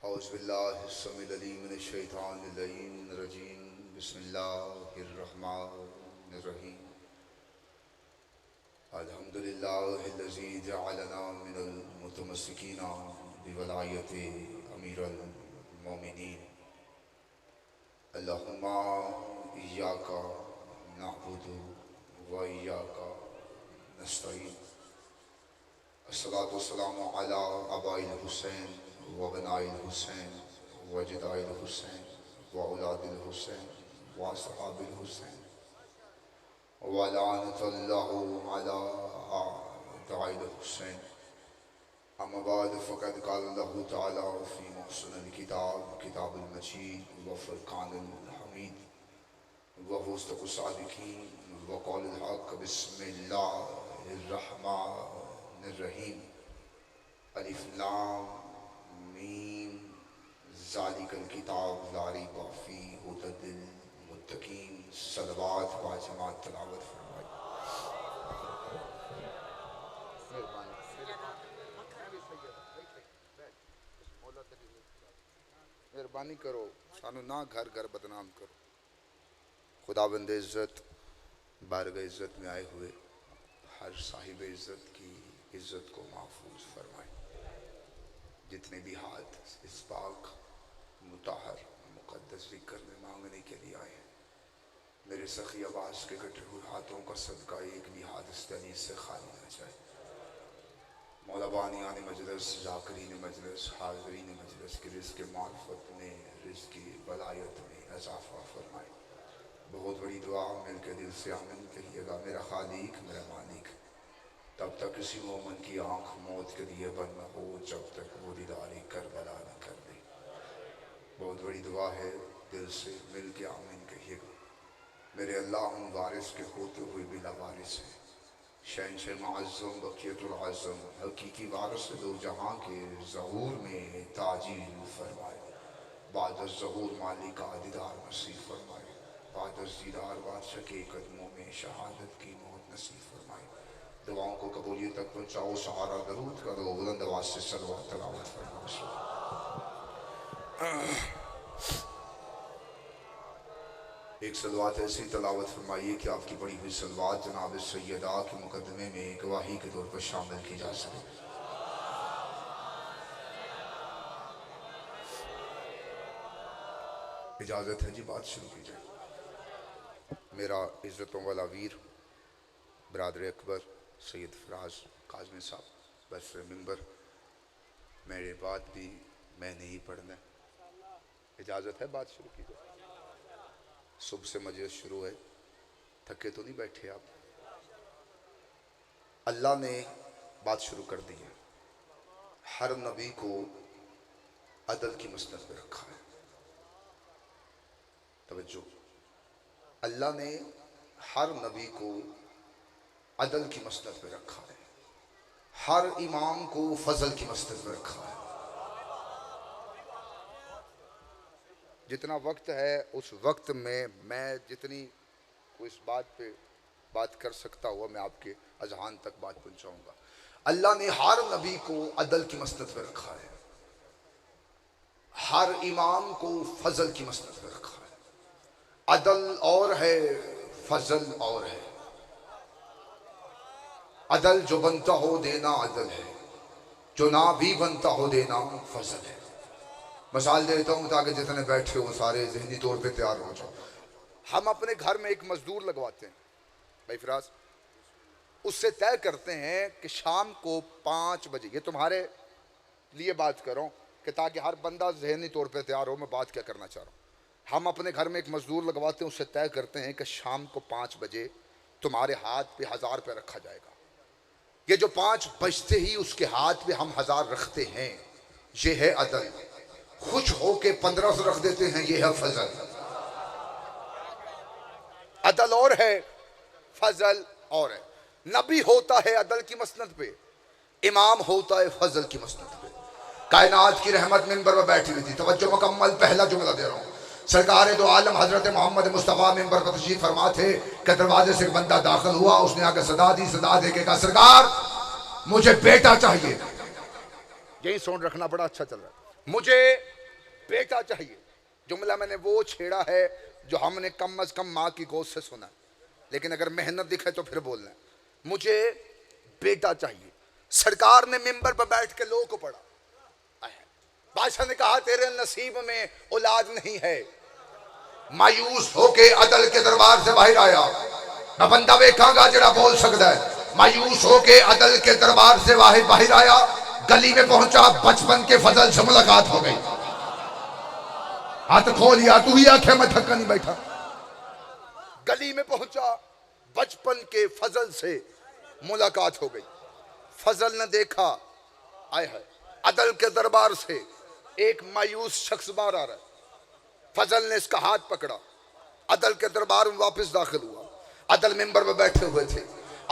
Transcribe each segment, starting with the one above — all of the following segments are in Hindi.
औज़ुबिल्लाहिस्समीउल अलीम बिस्मिल्लाहिर्रहमानिर्रहीम अल्हम्दुलिल्लाहिल्लज़ी जअलना मिनल मुतमस्सिकीना बिवलायति अमीरुल मोमिनीन अल्लाहुम्मा इय्याका नअबुदु व इय्याका नस्तईन अस्सलातु वस्सलामु अला अबाइल हुसैन व बनाइल हुसैन व जदाइल हुसैन व औलादिल हुसैन व असहाबिल हुसैन व लानतुल्लाहु अला आदाइल हुसैन। अम्मा बाद फ़क़द क़ाल अल्लाहु तआला फ़ी मुहसिनिल किताबुल मजीद व फ़ुरक़ानिल हमीद व हुस्नुस सादिक़ीन व क़ौलिल हक़ बिस्मिल्लाहिर रहमानिर रहीम। अलिफ लाम मीम ज़ालिकल किताब ला रैब फ़ीह हुदल लिल मुत्तक़ीन। सलवात व जमात तिलावत फरमाइए। मेहरबानी करो सानू ना घर घर बदनाम करो। खुदाबंद इज़्ज़त बारगाह इज़्ज़त में आए हुए हर साहिब इज़्ज़त की इज़्ज़त को महफूज फरमाए। जितने भी हाथ इस पाक मुताहर मुक़द्दस ज़िक्र में मांगने के लिए आए हैं, मेरे सखी अब्बास के कटे हुए हाथों का सदका एक भी हाथ इस दनी से खाली न जाए। मौला बानियान मजलिस, ज़ाकिरीन मजलिस, हाज़रीन मजलिस की रिज़्क़ मार्फत में, रिज़्क़ बलायत में इज़ाफ़ा फरमाए। बहुत बड़ी दुआ मिल के दिल से आमीन कहिएगा। मेरा खालिक मेरा मालिक, तब तक किसी मोमिन की आँख मौत के लिए बंद न हो जब तक वो दीदारी करबला न कर दे। बहुत बड़ी दुआ है, दिल से मिल के आमीन कहिएगा। मेरे अल्लाह उन वारिस के होते हुए भी लावारिस हैं। शहंशाह मुअज़्ज़म बक़ियतुल आज़म हकीकी वारिस दो जहाँ के ज़हूर में ताजील फरमाए। बाद ज़हूर मालिक का दीदार नसीब फरमाए। बाद दीदार बादशाह के कदमों में शहादत की मौत नसीब फरमाए। दुआओं को कबूलियत तक पहुँचाओ। सहारा दरूद करो, बुलंद आवाज़ से सलवात तिलावत फरमाओ। एक सलवात ऐसी तलावत फरमाइए कि आपकी पढ़ी हुई सलवात जनाब सैयदा के मुकदमे में गवाही के तौर पर शामिल की जा सके। इजाज़त है जी, बात शुरू की जाए। मेरा इज़्ज़तों वाला वीर बरादर अकबर सैयद फराज काज़मी साहब बरसर मिंबर, मेरे बाद भी मैंने ही पढ़ना है। इजाज़त है, बात शुरू की जाए। सुबह से मजलिस शुरू है, थके तो नहीं बैठे आप? अल्लाह ने बात शुरू कर दी है। हर नबी को अदल की मसनद पे रखा है। तवज्जो, अल्लाह ने हर नबी को अदल की मसनद पे रखा है। हर इमाम को फजल की मसनद पे रखा है। जितना वक्त है उस वक्त में मैं जितनी को इस बात पे बात कर सकता हुआ मैं आपके अजहान तक बात पहुंचाऊंगा। अल्लाह ने हर नबी को अदल की मसनद पे रखा है। हर इमाम को फजल की मसनद पे रखा है। अदल और है, फजल और है। अदल जो बनता हो देना अदल है, जो ना भी बनता हो देना फजल है। मिसाल देता हूँ ताकि जितने बैठे हो सारे जहनी तौर पे तैयार हो जाओ। हम अपने घर में एक मजदूर लगवाते हैं भाई फिराज, उससे तय करते हैं कि शाम को 5 बजे, ये तुम्हारे लिए बात करो कि ताकि हर बंदा जहनी तौर पे तैयार हो मैं बात क्या करना चाह रहा हूँ। हम अपने घर में एक मजदूर लगवाते हैं, उससे तय करते हैं कि शाम को 5 बजे तुम्हारे हाथ पे 1000 रुपये रखा जाएगा। ये जो 5 बजते ही उसके हाथ पे हम 1000 रखते हैं, ये है अदल। खुश होके 1500 रख देते हैं, ये है फजल। अदल और है, फजल और है। नबी होता है अदल की मसनद पे, इमाम होता है फजल की मसनद पे। कायनात की रहमत मिंबर पर बैठी हुई थी। तवज्जो मुकम्मल, पहला जुमला दे रहा हूँ। सरकार दो आलम हजरत मोहम्मद मुस्तफ़ा मिंबर पर तशरीफ फरमा थे कि दरवाजे से एक बंदा दाखिल हुआ। उसने आगे सदा दी, सदा दे के कहा सरकार मुझे बेटा चाहिए। यही साउंड रखना बड़ा अच्छा चल रहा है। मुझे बेटा चाहिए। जुमला मैंने वो छेड़ा है जो हमने कम अज कम माँ की गोद से सुना, लेकिन अगर मेहनत दिखे तो फिर बोलना है। मुझे बेटा चाहिए। सरकार ने मिंबर पर बैठ के लोगों को पढ़ा। बादशाह ने कहा तेरे नसीब में औलाद नहीं है। मायूस होके अदल के दरबार से बाहर आया। मैं बंदा वेखांगा जरा बोल सकता है। मायूस होके अदल के दरबार से बाहर आया। गली में पहुंचा, बचपन के फजल से मुलाकात हो गई। हाथ खोल लिया, तू ही आखे मैं थका नहीं बैठा। गली में पहुंचा, बचपन के फजल से मुलाकात हो गई। फजल ने देखा, आए है अदल के दरबार से एक मायूस शख्स बाहर आ रहा है। फजल ने इसका हाथ पकड़ा, अदल के दरबार में वापस दाखिल हुआ। अदल मिंबर में बैठे हुए थे।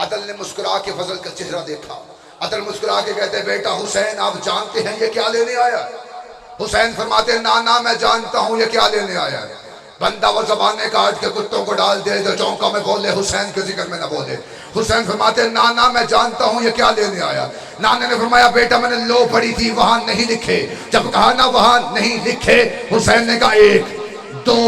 अदल ने मुस्कुरा के फजल का चेहरा देखा। अदल मुस्कुरा के कहते, बेटा हुसैन आप जानते हैं ये क्या लेने आया? हुसैन फरमाते, ना ना मैं जानता हूं ये क्या लेने आया है। बंदा वो जबाने काट के कुत्तों को डाल दे जो चौंका में बोले, हुसैन के जिक्र में ना बोले। हुसैन फरमाते, ना ना मैं जानता हूं ये क्या लेने आया। नाने ने फरमाया, बेटा मैंने लो पढ़ी थी वहां नहीं लिखे। जब कहा ना वहां नहीं लिखे, हुसैन ने कहा 1 2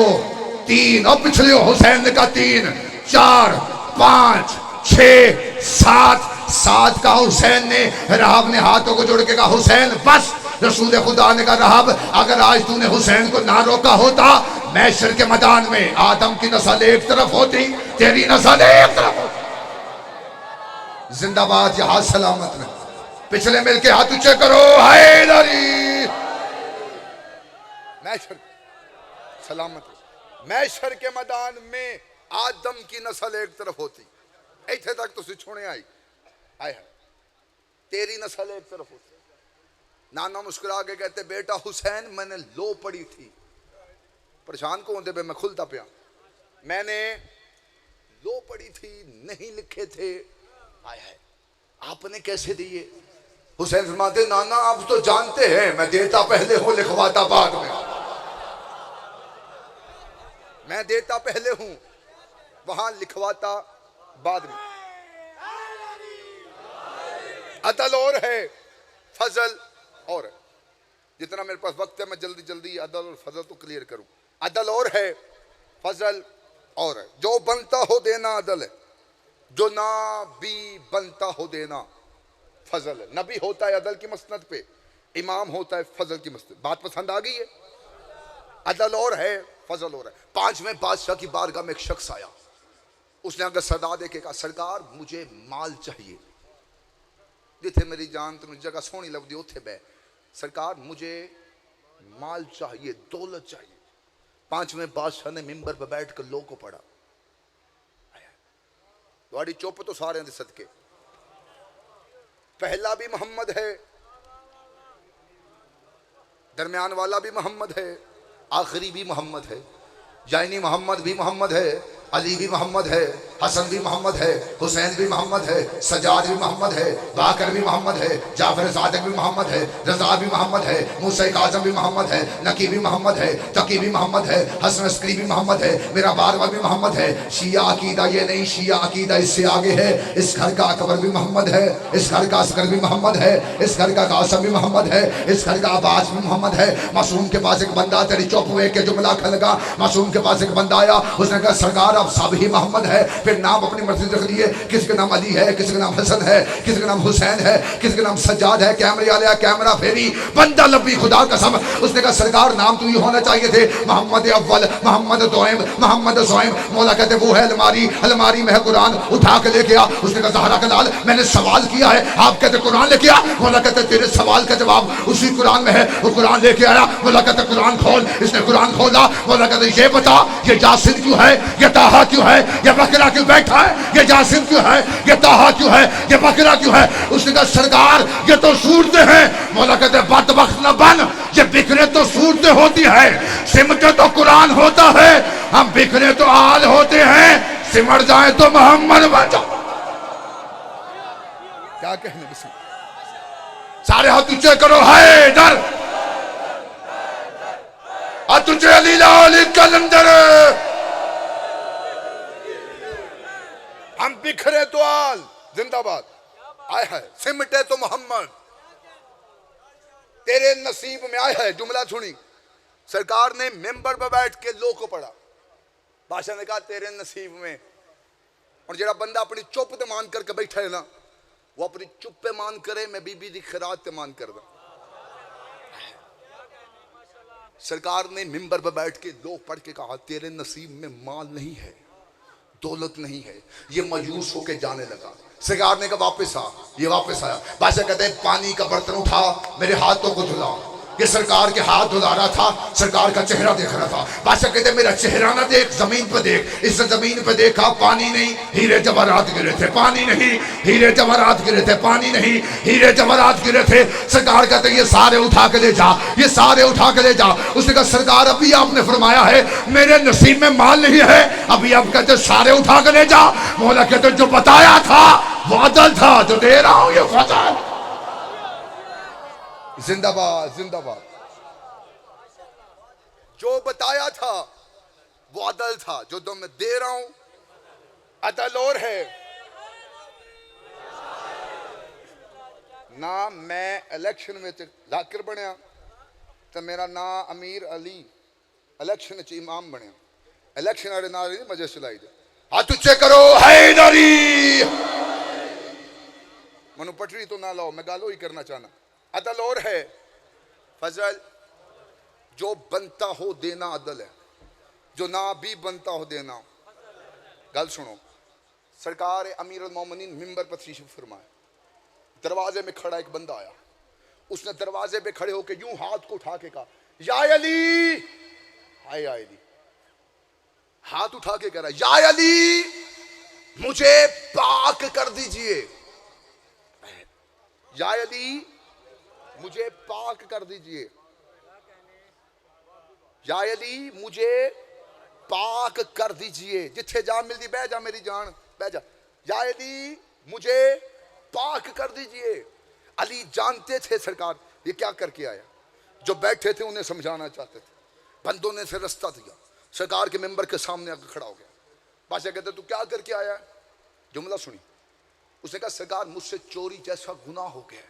3 और पिछले हुसैन ने कहा 3 4 5 6 7 का हुसैन ने, राहब ने हाथों को जोड़ के कहा हुसैन बस। रसूल खुदा ने कहा राहब अगर आज तूने हुसैन को ना रोका होता, मैशर के मैदान में आदम की नस्ल एक तरफ होती, तेरी नस्ल एक तरफ होती। जिंदाबाद जहाज सलामत में। पिछले मिलके हाथ ऊंचे करो, हैदरी। मैशर सलामत, मैशर के मैदान में आदम की नस्ल एक तरफ होती। इतने तक तुसी छोड़े आई आए है, तेरी नस्ल एक तरफ होती। नाना मुस्कुरा के कहते, बेटा हुसैन मैंने लो पढ़ी थी। परेशान को होते मैं खुलता पिया। मैंने लो पढ़ी थी, नहीं लिखे थे। आया है आपने कैसे दिए? हुसैन फरमाते, नाना आप तो जानते हैं मैं देता पहले हूं लिखवाता बाद में। मैं देता पहले हूं, वहां लिखवाता बाद में। अदल और है, फजल और है। जितना मेरे पास वक्त है मैं जल्दी जल्दी अदल और फजल तो क्लियर करूं। अदल और है, फजल और है। जो बनता हो देना अदल है, जो ना भी बनता हो देना फजल है। नबी होता है अदल की मसनद पे, इमाम होता है फजल की मसनद। बात पसंद आ गई है? अदल और है, फजल और है। 5वें बादशाह की बारगाह में एक शख्स आया। उसने अगर सदा दे के कहा, सरकार मुझे माल चाहिए। जिथे मेरी जान तुम जगह सोहनी लगती उथे बह। सरकार मुझे माल चाहिए, दौलत चाहिए। 5वें बादशाह ने मिंबर पर बैठ कर लोगों को पढ़ा। तुम्हारी चुप तो सारे दे सदके। पहला भी मोहम्मद है, दरमियान वाला भी मोहम्मद है, आखिरी भी मोहम्मद है। जाइनी मोहम्मद भी मोहम्मद है, अली भी मोहम्मद है, हसन भी मोहम्मद है, हुसैन भी मोहम्मद है, सजाद भी मोहम्मद है, बाकर भी मोहम्मद है, जाफर सादिक भी मोहम्मद है, रजा भी मोहम्मद है, मूसा काज़म भी मोहम्मद है, नकी भी मोहम्मद है, तकी भी मोहम्मद है, हसन अस्करी भी मोहम्मद है, मेरा बारवा भी मोहम्मद है। शिया अकीदा ये नहीं, शिया अकीदा इससे आगे है। इस घर का अकबर भी मोहम्मद है, इस घर का असगर भी मोहम्मद है, इस घर का कासम भी मोहम्मद है, इस घर का अब्बास भी मोहम्मद है। मासूम के पास एक बंदा, तेरी चुप हुए के जुमला खलगा। मासूम के पास एक बंदा आया, उसने कहा सरकार अब सब ही मोहम्मद है। फिर नाम अपनी मर्जी रख लिए, किसी का नाम अली है, किसी का नाम हसन है, किसी का नाम हुसैन है, किसी का नाम सज्जाद है। कैमरे वाले कैमरा फेरी, बंदा लब्बी खुदा कसम। उसने कहा सरकार नाम तो ये होना चाहिए थे, मोहम्मद अव्वल, मोहम्मद दोएम, मोहम्मद ज़ोएम। मौला कहते वो है अलमारी, अलमारी में है कुरान, उठा के लेके आ। उसने कहा ज़हरा का लाल मैंने सवाल किया है, आप कहते कुरान लेके आ। मौला कहते तेरे सवाल का जवाब उसी कुरान में है। वो कुरान लेके आया। मौला कहते कुरान खोल। इसने कुरान खोला। मौला कहते ये बता ये यासीन क्यों है, ये ताहा क्यों है, ये बकरा क्यों बैठा है, ये यासीन क्यों है, ये ताहा क्यों है, ये बकरा क्यों है? उसने कहा सरकार ये तो सूरतें हैं। मौला कहते बदबख्त न बन, ये बिखरे तो सूरतें होती है, सिमटे तो कुरान होता है। हम बिखरे तो आल होते हैं, सिमट जाए तो मोहम्मद बन जाओ। क्या कहने सारे हाथ ऊंचे करो, हैदर तुझे अली लाल कलंदर। हम बिखरे तो आल जिंदाबाद, आए है सिमटे तो मोहम्मद। तेरे नसीब में आया है। जुमला सुनी, सरकार ने मेंबर पर बैठ के लो को पढ़ा। बादशाह ने कहा तेरे नसीब में। और जरा बंदा अपनी चुप ते मान करके बैठा है ना, वो अपनी चुप पे मान करे, मैं बीबी दी खरात ते मान कर दा। सरकार ने मिंबर पर बैठ के लो पढ़ के कहा तेरे नसीब में माल नहीं है, दौलत नहीं है। ये मायूस होके जाने लगा। सरकार ने कहा वापस आ। ये वापस आया। बादशाह कहते हैं पानी का बर्तन उठा, मेरे हाथों को धुला। ये सरकार के हाथ धुला रहा था, सरकार का चेहरा देख रहा था। बादशाह कहते मेरा चेहरा ना देख, जमीन पर देख। इस जमीन पर देखा, पानी नहीं, हीरे जवाहरात गिरे थे। पानी नहीं, हीरे जवाहरात गिरे थे। पानी नहीं, हीरे जवाहरात गिरे थे। सरकार कहते ये सारे उठा के ले जा, ये सारे उठा के ले जा। उसने कहा सरकार अभी आपने फरमाया है मेरे नसीब में माल नहीं है, अभी आप कहते सारे उठा के ले जा। मौला कहते जो बताया था वो अदल था, जो दे रहा हूं ये फजल। जिंदाबाद जिंदाबाद। जो बताया था वो अदल था, जो तो मैं दे रहा हूं अदल और है ना। मैं इलेक्शन में जाकिर बनया तो मेरा ना अमीर अली इलेक्शन च इमाम बनया। इलेक्शन वाले नाल नहीं मजे चलाई दे। हाथ उच्चे करो हैदरी। मनु पटरी तो ना लाओ, मैं गालो ही करना चाहना। अदल और है फजल। जो बनता हो देना अदल है, जो ना भी बनता हो देना। गल सुनो, सरकार अमीर अल मोमिनीन मिंबर पर तशरीफ फरमाए। दरवाजे में खड़ा एक बंदा आया। उसने दरवाजे पे खड़े होकर यूं हाथ को उठा के कहा या अली। हाय अली, हाथ उठा के कह रहा या अली मुझे पाक कर दीजिए। या अली मुझे पाक कर दीजिए। या अली मुझे पाक कर दीजिए। जिथे जा मिलती बह जा मेरी जान, बह जा। या अली मुझे पाक कर दीजिए। अली जानते थे सरकार ये क्या करके आया। जो बैठे थे उन्हें समझाना चाहते थे। बंदों ने से रास्ता दिया, सरकार के मेंबर के सामने आकर खड़ा हो गया। बादशाह कहते तू क्या करके आया। जुमला सुनी। उसने कहा सरकार मुझसे चोरी जैसा गुनाह हो गया।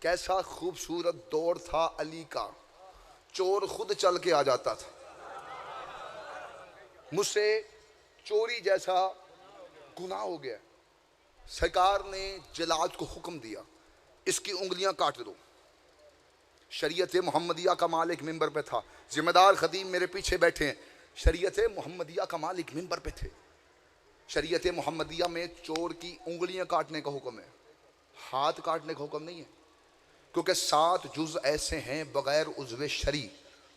कैसा खूबसूरत दौर था अली का, चोर खुद चल के आ जाता था। मुझसे चोरी जैसा गुनाह हो गया। सरकार ने जलाद को हुक्म दिया इसकी उंगलियां काट दो। शरीयत मोहम्मदिया का मालिक मिंबर पे था। जिम्मेदार खतीब मेरे पीछे बैठे हैं। शरीयत मोहम्मदिया का मालिक मिंबर पे थे। शरीयत मोहम्मदिया में चोर की उंगलियां काटने का हुक्म है, हाथ काटने का हुक्म नहीं है। क्योंकि 7 जुज ऐसे हैं बगैर उज़्वे शरी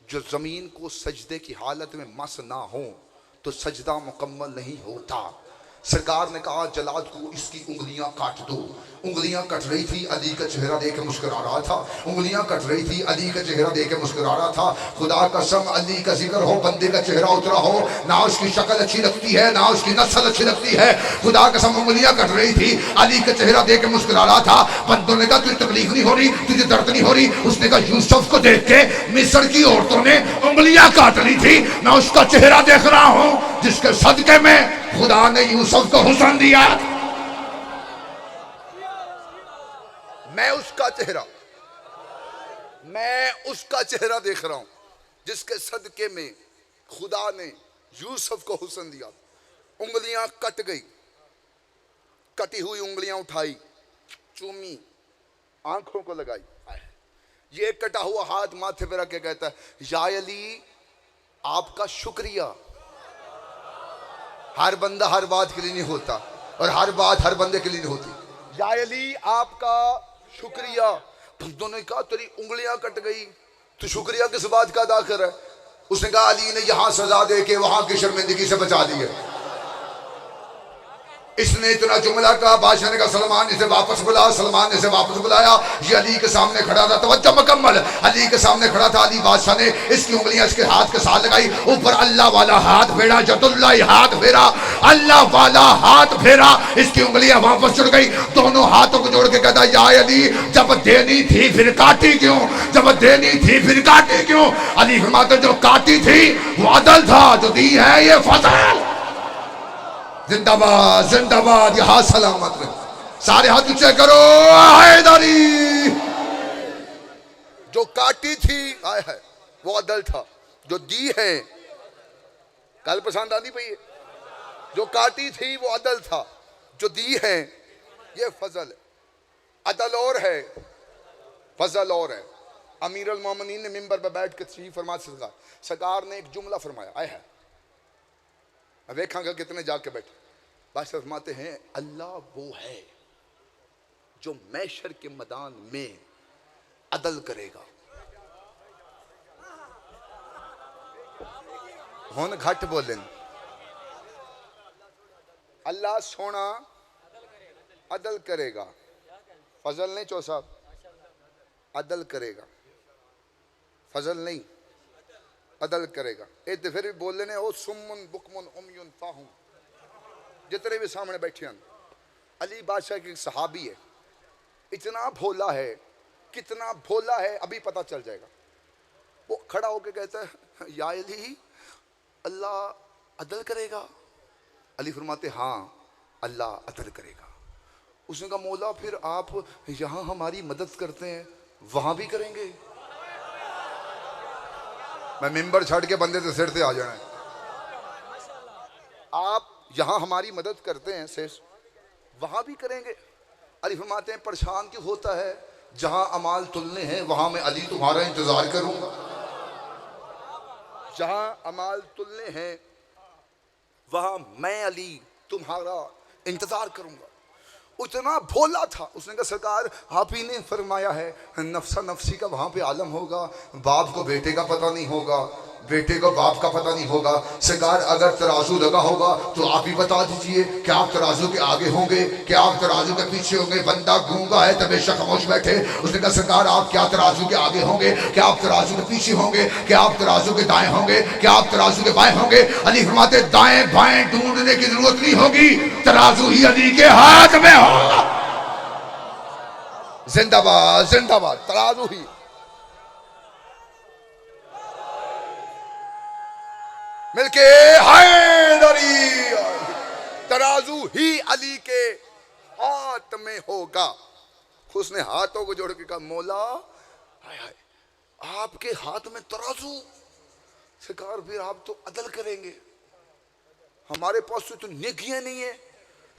जो ज़मीन को सजदे की हालत में मस ना हो तो सजदा मुकम्मल नहीं होता। सरकार ने कहा जलाद को इसकी उंगलियां काट दो। उंगलियां कट रही थी, अली का चेहरा देख के मुस्कुरा रहा था। उंगलियां कट रही थी, अली का चेहरा देख के मुस्कुरा रहा था। खुदा कसम अली का जिक्र हो, बंदे का चेहरा उतरा हो, ना उसकी शक्ल अच्छी लगती है ना उसकी नस्ल अच्छी लगती है। खुदा कसम उंगलियां कट रही थी, अली का चेहरा देख के मुस्कुरा रहा था। बंदों ने कहा तुझे तकलीफ नहीं हो रही, तुझे दर्द नहीं हो रही। उसने कहा यूसुफ को देख के मिस्र की औरतों ने उंगलियां काट ली थी, मैं उसका चेहरा देख रहा हूं जिसके सदके में खुदा ने यूसुफ को हुस्न दिया। मैं उसका चेहरा देख रहा हूं जिसके सदके में खुदा ने यूसुफ को हुस्न दिया। उंगलियां कट गई, कटी हुई उंगलियां उठाई, चूमी, आंखों को लगाई। ये कटा हुआ हाथ माथे पे रख के कहता है या अली आपका शुक्रिया। हर बंदा हर बात के लिए नहीं होता और हर बात हर बंदे के लिए नहीं होती। या अली आपका शुक्रिया। बंदों ने कहा तेरी उंगलियां कट गई, तो शुक्रिया किस बात का अदा कर है। उसने कहा अली ने यहां सजा दे के वहां की शर्मिंदगी से बचा दी है। इसने इतना जुमला कहा, बादशाह ने कहा सलमान इसे वापस बुला। सलमान ने इसे वापस बुलाया। ये अली के सामने खड़ा था, तवज्जो मुकम्मल, अली के सामने खड़ा था। अली बादशाह ने इसकी उंगलियां इसके हाथ के साथ लगाई, ऊपर अल्लाह वाला हाथ फेरा, जदुल्लाह हाथ फेरा, अल्लाह वाला हाथ फेरा, इसकी उंगलियां वापस चढ़ गई। दोनों हाथों को जोड़ के कहता या अली जब देनी थी फिर काटी क्यों, जब देनी थी फिर काटी क्यों। अली फरमाते जो काटी थी वो अदल था, जो दी है ये फजल। जिंदाबाद जिंदाबाद, ये हाथ सलामत रहे, सारे हाथ ऊंचे करो। हैदरी जो काटी थी आय है वो अदल था, जो दी है कल पसंद आती पई है, जो काटी थी वो अदल था, जो दी है ये फजल है। अदल और है, फजल और है। अमीर अल मोमिनीन ने मिंबर पर बैठ के तशरीफ फरमा, सरकार ने एक जुमला फरमाया, आय है देखा कितने जाके बैठे। बादशाह फरमाते हैं अल्लाह वो है जो मैशर के मैदान में अदल करेगा। हुन घट बोले, अल्लाह सोना अदल करेगा, फजल नहीं चो साहब, अदल करेगा, फजल नहीं अदल करेगा। ए तो फिर भी बोले ने ओ सुमुन बुकमुन उमयुन फाहुम, जितने भी सामने बैठे हैं। अली बादशाह के सहाबी है, इतना भोला है, कितना भोला है अभी पता चल जाएगा। वो खड़ा होकर कहता है या अली अल्लाह अदल करेगा। अली फरमाते हाँ अल्लाह अदल करेगा। उसने कहा मौला फिर आप यहाँ हमारी मदद करते हैं, वहां भी करेंगे? मैं मिंबर छड़ के बंदे से सिर से आ जाना है। आप यहाँ हमारी मदद करते हैं शेष, वहां भी करेंगे? अली फरमाते हैं परेशान क्यों होता है, जहां अमाल तुलने हैं वहां मैं अली तुम्हारा इंतजार करूंगा। जहां अमाल तुलने हैं वहां मैं अली तुम्हारा इंतजार करूंगा। उतना भोला था। उसने कहा सरकार आप ही ने फरमाया है नफसा नफसी का वहां पे आलम होगा, बाप को बेटे का पता नहीं होगा, बेटे को बाप का पता नहीं होगा। सरकार अगर तराजू लगा होगा तो आप ही बता दीजिए, क्या आप तराजू के आगे होंगे, क्या आप तराजू के पीछे होंगे? बंदा गूंगा है तब बेशक खामोश बैठे। उसने कहा सरकार आप क्या तराजू के आगे होंगे, क्या आप तराजू के पीछे होंगे, क्या आप तराजू के दाएं होंगे, क्या आप तराजू के बाएं होंगे? अली फरमाते दाएं बाएं ढूंढने की जरूरत नहीं होगी, तराजू ही अली के हाथ में होगा। जिंदाबाद जिंदाबाद, तराजू ही। मिलके हैदरी, तराजू ही अली के हाथ में होगा। उसने हाथों को जोड़ के कहा मौला हाय हाय आपके हाथ में तराजू, सरकार फिर आप तो अदल करेंगे, हमारे पास तो नेकियां नहीं है।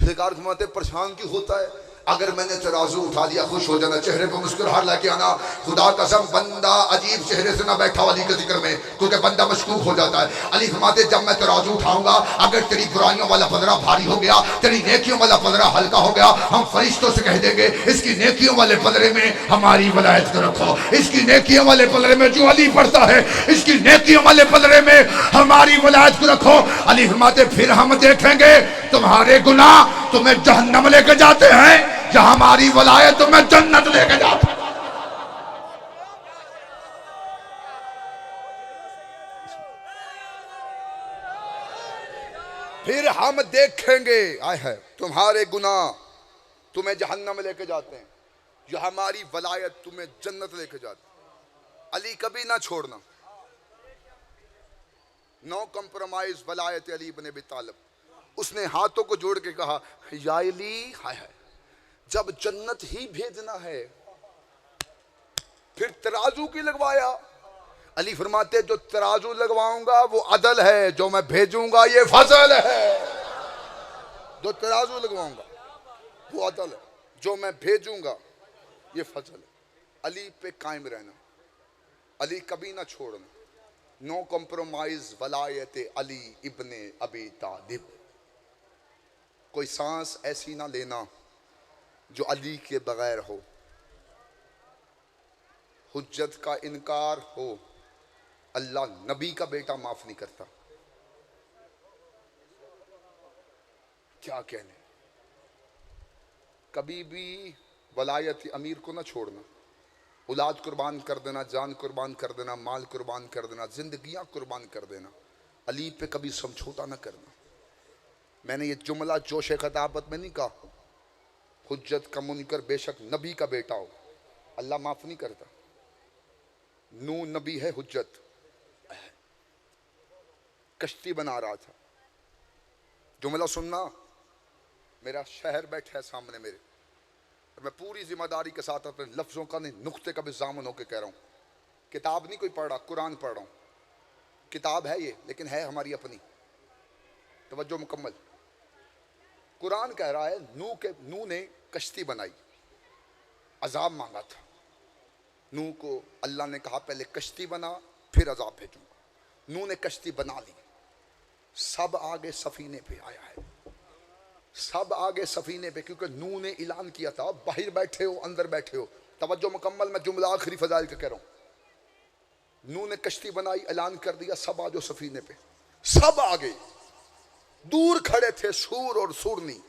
सरकार घुमाते परेशान क्यों होता है, अगर मैंने तराजू उठा लिया खुश हो जाना, चेहरे पर मुस्कुराहट लेके आना। खुदा कसम बंदा अजीब चेहरे से ना बैठा अली के जिक्र में, क्योंकि बंदा मशकूक हो जाता है। अली फरमाते जब मैं तराजू उठाऊंगा, अगर तेरी बुराइयों वाला पलड़ा भारी हो गया, तेरी नेकियों वाला पलड़ा हल्का हो गया, हम फरिश्तों से कह देंगे इसकी नेकियों वाले पलड़े में हमारी वलायत को रखो, इसकी नेकियों वाले पलड़े में जो अली पढ़ता है इसकी नेकियों वाले पलड़े में हमारी वलायत को रखो। अली फरमाते फिर हम देखेंगे तुम्हारे गुनाह तुम्हें जहन्नम लेके जाते हैं, जहां हमारी वलायत तुम्हें जन्नत लेके जाते हैं। फिर हम देखेंगे आए है तुम्हारे गुनाह तुम्हें जहन्नम लेके जाते हैं, जो हमारी वलायत तुम्हें जन्नत लेके जाती है। अली कभी ना छोड़ना, नो कंप्रोमाइज वलायत अली इब्न अबी तालिब। उसने हाथों को जोड़ के कहा या अली हाय हाय जब जन्नत ही भेजना है फिर तराजू की लगवाया। अली फरमाते जो तराजू लगवाऊंगा वो अदल है, जो मैं भेजूंगा ये फजल है। जो तराजू लगवाऊंगा वो अदल है, जो मैं भेजूंगा ये फजल है। अली पे कायम रहना, अली कभी ना छोड़ना, नो कॉम्प्रोमाइज वलायत अली इब्ने अबी तालिब। कोई सांस ऐसी ना लेना जो अली के बगैर हो, हुज्जत का इनकार हो, अल्लाह नबी का बेटा माफ नहीं करता। क्या कहने, कभी भी वलायत अमीर को ना छोड़ना, औलाद कुर्बान कर देना, जान कुर्बान कर देना, माल कुर्बान कर देना, जिंदगियां कुर्बान कर देना, अली पे कभी समझौता ना करना। मैंने ये जुमला जोश खताबत में नहीं कहा, हुज्जत का मुनकर बेशक नबी का बेटा हो अल्लाह माफ नहीं करता। नू नबी है, हुज्जत कश्ती बना रहा था, जुमला सुनना मेरा शहर बैठा है सामने मेरे, और मैं पूरी जिम्मेदारी के साथ अपने लफ्ज़ों का नहीं नुक्ते का भी जामन होकर कह रहा हूँ। किताब नहीं कोई पढ़ रहा, कुरान पढ़ रहा हूँ। किताब है ये, लेकिन है हमारी अपनी। तवज्जो मुकम्मल। कुरान कह रहा है नूह ने कश्ती बनाई, अजाब मांगा था। नूह को अल्लाह ने कहा पहले कश्ती बना फिर अजाब भेजूंगा। नूह ने कश्ती बना ली, सब आगे सफीने पे आया है, सब आगे सफीने पे, क्योंकि नूह ने ऐलान किया था बाहर बैठे हो अंदर बैठे हो। तवज्जो मुकम्मल, मैं जुमला आखिरी फजाइल का कह रहा हूं। नूह ने कश्ती बनाई, ऐलान कर दिया सब आ जाओ सफीने पे। सब आगे, दूर खड़े थे सूर और सूरनी।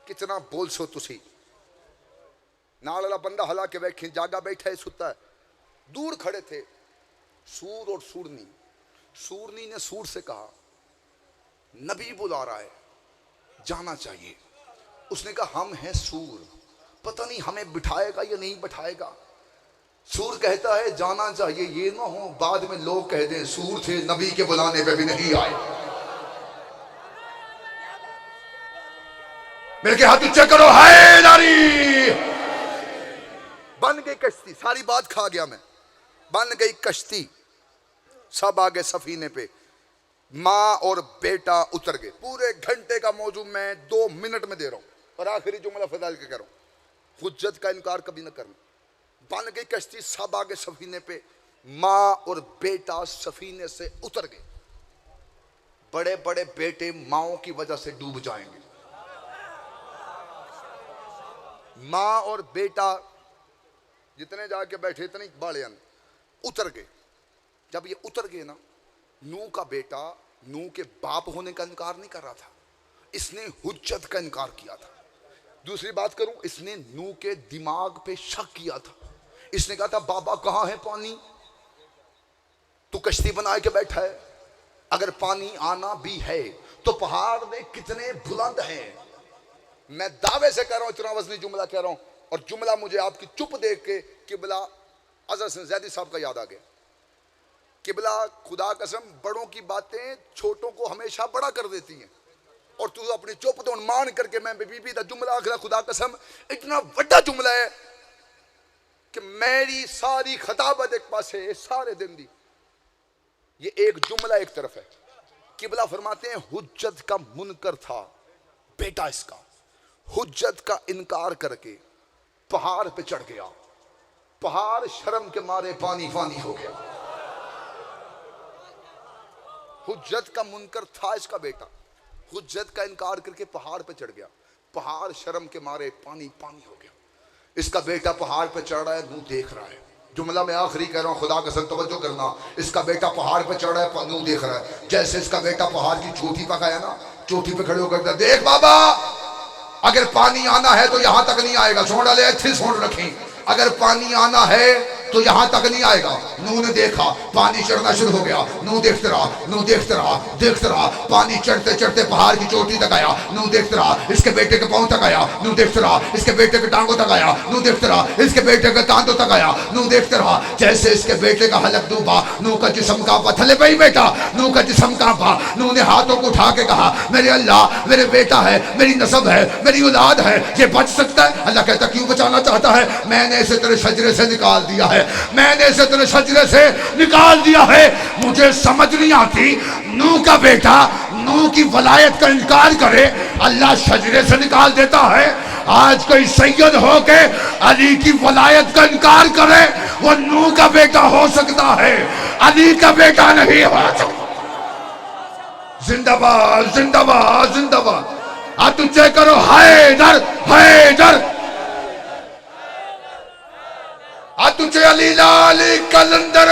कितना बोल सो तुसी, नाल वाला बंदा हला के बैठे, जागा बैठा है सुता है। दूर खड़े थे सूर और सूरनी। सूरनी ने सूर से कहा नबी बुला रहा है, जाना चाहिए। उसने कहा हम हैं सूर, पता नहीं हमें बिठाएगा या नहीं बिठाएगा। सूर कहता है जाना चाहिए, ये ना हो बाद में लोग कह दें सूर थे नबी के बुलाने पे भी नहीं आए। मेरे के हाथ ऊंचे करो, हाय नारी। बन गई कश्ती, सारी बात खा गया मैं। बन गई कश्ती, सब आगे सफीने पे, माँ और बेटा उतर गए। पूरे घंटे का मौजू मैं 2 मिनट में दे रहा हूं, और आखिरी जुमला फजाइल के कह रहा हूं, हुज्जत का इनकार कभी ना करना। बन गई कश्ती, सब आगे सफीने पे, माँ और बेटा सफीने से उतर गए। बड़े बड़े बेटे माओ की वजह से डूब जाएंगे। माँ और बेटा जितने जाके बैठे इतने बालियान उतर गए। जब ये उतर गए ना, नूह का बेटा नूह के बाप होने का इनकार नहीं कर रहा था, इसने हुज्जत का इनकार किया था। दूसरी बात करूं, इसने नूह के दिमाग पे शक किया था। इसने कहा था बाबा कहाँ है पानी, तू कश्ती बना के बैठा है, अगर पानी आना भी है तो पहाड़ में कितने बुलंद हैं। मैं दावे से कह रहा हूं, इतना वजनी जुमला कह रहा हूं, और जुमला मुझे आपकी चुप देख के किबला अजहर हसन जैदी साहब का याद आ गया। किबला खुदा कसम बड़ों की बातें छोटों को हमेशा बड़ा कर देती हैं, और तू अपनी चुप तो मान करके मैं बीबी दा जुमला आखिर खुदा कसम इतना बड़ा जुमला है कि मेरी सारी खताबत एक पास है सारे दिन दी। ये एक जुमला एक तरफ है। किबला फरमाते हैं हुज्जत का मुनकर था बेटा इसका, हुज्जत का इनकार करके पहाड़ पे चढ़ गया। पहाड़ शर्म के मारे पानी पानी हो गया। हुज्जत का मुनकर था इसका बेटा, हुज्जत का इनकार करके पहाड़ पे चढ़ गया। पहाड़ शर्म के मारे पानी पानी हो गया। इसका बेटा पहाड़ पे चढ़ रहा है, नूह देख रहा है। जुमला मैं आखिरी कह रहा हूँ, खुदा का तवज्जो करना। इसका बेटा पहाड़ पे चढ़ रहा है, नूह देख रहा है। जैसे इसका बेटा पहाड़ की चोटी पर गया ना, चोटी पे खड़े होकर देख बाबा, अगर पानी आना है तो यहां तक नहीं आएगा। छोड़ डाले अच्छी छोड़ रखें, अगर पानी आना है तो यहां तक नहीं आएगा। नूह ने देखा पानी चढ़ना शुरू हो गया। नूह देखते रहा, नूह देखते रहा, देखते रहा। पानी चढ़ते चढ़ते पहाड़ की चोटी तक आया। नूह देखते रहा, इसके बेटे के पांव तक आया। नूह देखते रहा, इसके बेटे के टांगों तक आया। नूह देखते रहा, इसके बेटे के कांधों तक आया। नूह देखते रहा, जैसे इसके बेटे का हलक डूबा, नूह का जिस्म कांपा। थले भाई बेटा, नूह का जिस्म कांपा। नूह ने हाथों को उठा के कहा मेरे अल्लाह, मेरे बेटा है, मेरी नस्ब है, मेरी औलाद है, ये बच सकता है? अल्लाह कहता क्यों बचाना चाहता है? मैंने इसे तेरे शजरे से निकाल दिया है, मैंने इसे तेरे शजरे से निकाल दिया है। मुझे समझ नहीं आती, नूह का बेटा नूह की वलायत का इनकार करे, अल्लाह शजरे से निकाल देता है। आज कोई सैयद हो के अली की वलायत का इनकार करे, वो नूह का बेटा हो सकता है, अली का बेटा नहीं हो सकता। जिंदाबाद जिंदाबाद जिंदाबाद। हाथ ऊंचे करो, हैदर हैदर। हाथ ऊंचे, अली लाली कलंदर।